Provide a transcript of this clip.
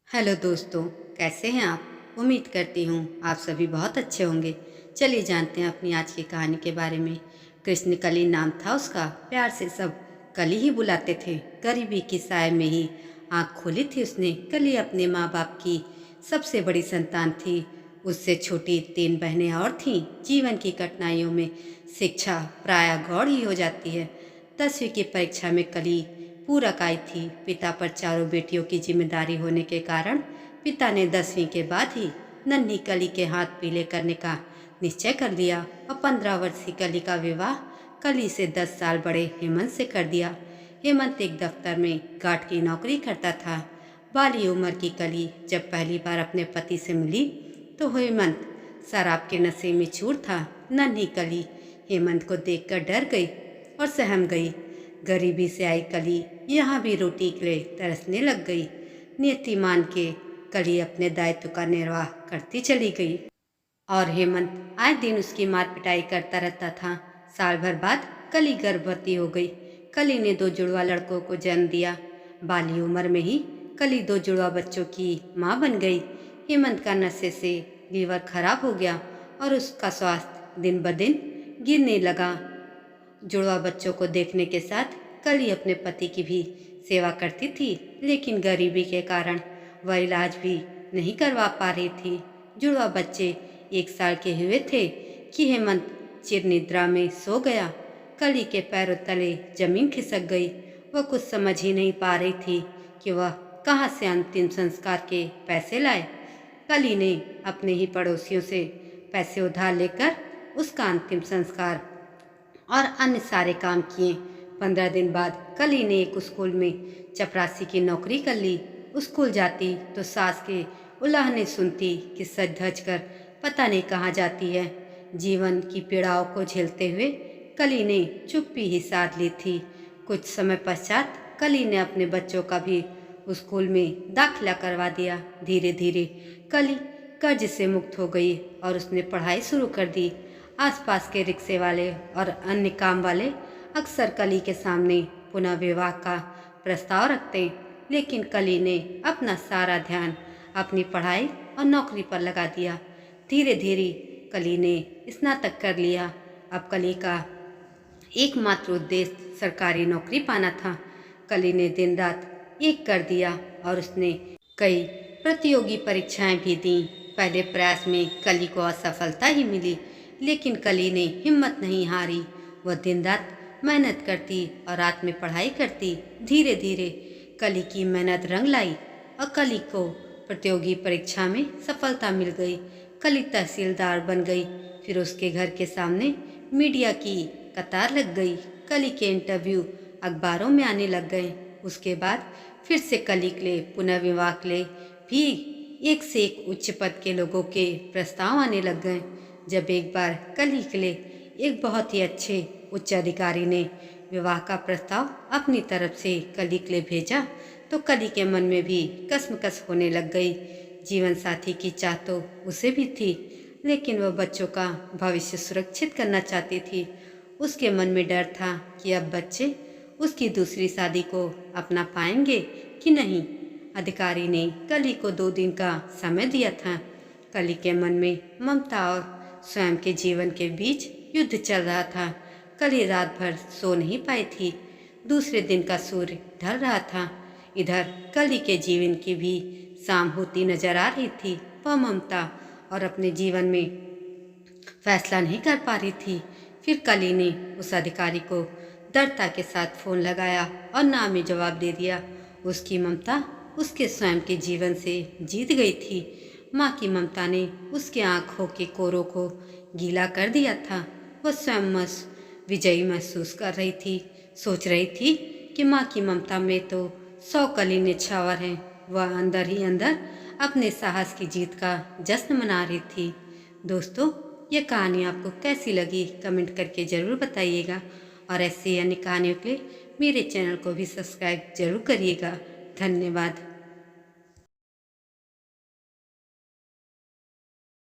Hello दोस्तों, कैसे हैं आप। उम्मीद करती हूँ आप सभी बहुत अच्छे होंगे। चलिए जानते हैं अपनी आज की कहानी के बारे में। कृष्ण कली नाम था उसका, प्यार से सब कली ही बुलाते थे। गरीबी की साय में ही आँख खोली थी उसने। कली अपने माँ बाप की सबसे बड़ी संतान थी। उससे छोटी 3 बहनें और थीं। जीवन की कठिनाइयों में शिक्षा प्रायः गौड़ ही हो जाती है। 10वीं की परीक्षा में कली पूरक आई थी। पिता पर चारों बेटियों की जिम्मेदारी होने के कारण पिता ने 10वीं के बाद ही नन्ही कली के हाथ पीले करने का निश्चय कर लिया और 15 वर्षीय कली का विवाह कली से 10 साल बड़े हेमंत से कर दिया। हेमंत एक दफ्तर में गार्ड की नौकरी करता था। बाली उम्र की कली जब पहली बार अपने पति से मिली तो हेमंत शराब के नशे में चूर था। नन्ही कली हेमंत को देखकर डर गई और सहम गई। गरीबी से आई कली यहाँ भी रोटी के लिए तरसने लग गई। नियति मान के कली अपने दायित्व का निर्वाह करती चली गई और हेमंत आए दिन उसकी मार पिटाई करता रहता था। साल भर बाद कली गर्भवती हो गई। कली ने 2 जुड़वा लड़कों को जन्म दिया। बाली उम्र में ही कली 2 जुड़वा बच्चों की माँ बन गई। हेमंत का नशे से लीवर खराब हो गया और उसका स्वास्थ्य दिन ब दिन गिरने लगा। जुड़वा बच्चों को देखने के साथ कली अपने पति की भी सेवा करती थी, लेकिन गरीबी के कारण वह इलाज भी नहीं करवा पा रही थी। जुड़वा बच्चे 1 साल के हुए थे कि हेमंत चिर निद्रा में सो गया। कली के पैरों तले जमीन खिसक गई। वह कुछ समझ ही नहीं पा रही थी कि वह कहाँ से अंतिम संस्कार के पैसे लाए। कली ने अपने ही पड़ोसियों से पैसे उधार लेकर उसका अंतिम संस्कार और अन्य सारे काम किए। 15 दिन बाद कली ने एक स्कूल में चपरासी की नौकरी कर ली। स्कूल जाती तो सास के उलाहने सुनती कि सज धज कर पता नहीं कहाँ जाती है। जीवन की पीड़ाओं को झेलते हुए कली ने चुप्पी ही साध ली थी। कुछ समय पश्चात कली ने अपने बच्चों का भी स्कूल में दाखिला करवा दिया। धीरे धीरे कली कर्ज से मुक्त हो गई और उसने पढ़ाई शुरू कर दी। आसपास के रिक्शे वाले और अन्य काम वाले अक्सर कली के सामने पुनः विवाह का प्रस्ताव रखते, लेकिन कली ने अपना सारा ध्यान अपनी पढ़ाई और नौकरी पर लगा दिया। धीरे धीरे कली ने स्नातक कर लिया। अब कली का एकमात्र उद्देश्य सरकारी नौकरी पाना था। कली ने दिन रात एक कर दिया और उसने कई प्रतियोगी परीक्षाएं भी दी। पहले प्रयास में कली को असफलता ही मिली, लेकिन कली ने हिम्मत नहीं हारी। वह दिन रात मेहनत करती और रात में पढ़ाई करती। धीरे धीरे कली की मेहनत रंग लाई और कली को प्रतियोगी परीक्षा में सफलता मिल गई। कली तहसीलदार बन गई। फिर उसके घर के सामने मीडिया की कतार लग गई। कली के इंटरव्यू अखबारों में आने लग गए। उसके बाद फिर से कली के लिए पुनर्विवाह के लिए भी एक से एक उच्च पद के लोगों के प्रस्ताव आने लग गए। जब एक बार कली के लिए एक बहुत ही अच्छे उच्च अधिकारी ने विवाह का प्रस्ताव अपनी तरफ से कली के लिए भेजा तो कली के मन में भी कसमकस होने लग गई। जीवन साथी की चाह तो उसे भी थी, लेकिन वह बच्चों का भविष्य सुरक्षित करना चाहती थी। उसके मन में डर था कि अब बच्चे उसकी दूसरी शादी को अपना पाएंगे कि नहीं। अधिकारी ने कली को 2 दिन का समय दिया था। कली के मन में ममता और स्वयं के जीवन के बीच युद्ध चल रहा था। कली रात भर सो नहीं पाई थी। दूसरे दिन का सूर्य ढल रहा था। इधर कली के जीवन की भी शाम होती नजर आ रही थी। वह ममता और अपने जीवन में फैसला नहीं कर पा रही थी। फिर कली ने उस अधिकारी को दृढ़ता के साथ फोन लगाया और ना में जवाब दे दिया। उसकी ममता उसके स्वयं के जीवन से जीत गई थी। माँ की ममता ने उसके आंखों के कोरों को गीला कर दिया था। वह स्वयं विजयी महसूस कर रही थी। सोच रही थी कि माँ की ममता में तो 100 कली निछावर हैं। वह अंदर ही अंदर अपने साहस की जीत का जश्न मना रही थी। दोस्तों, ये कहानी आपको कैसी लगी कमेंट करके ज़रूर बताइएगा और ऐसी अन्य कहानियों के लिए मेरे चैनल को भी सब्सक्राइब जरूर करिएगा। धन्यवाद।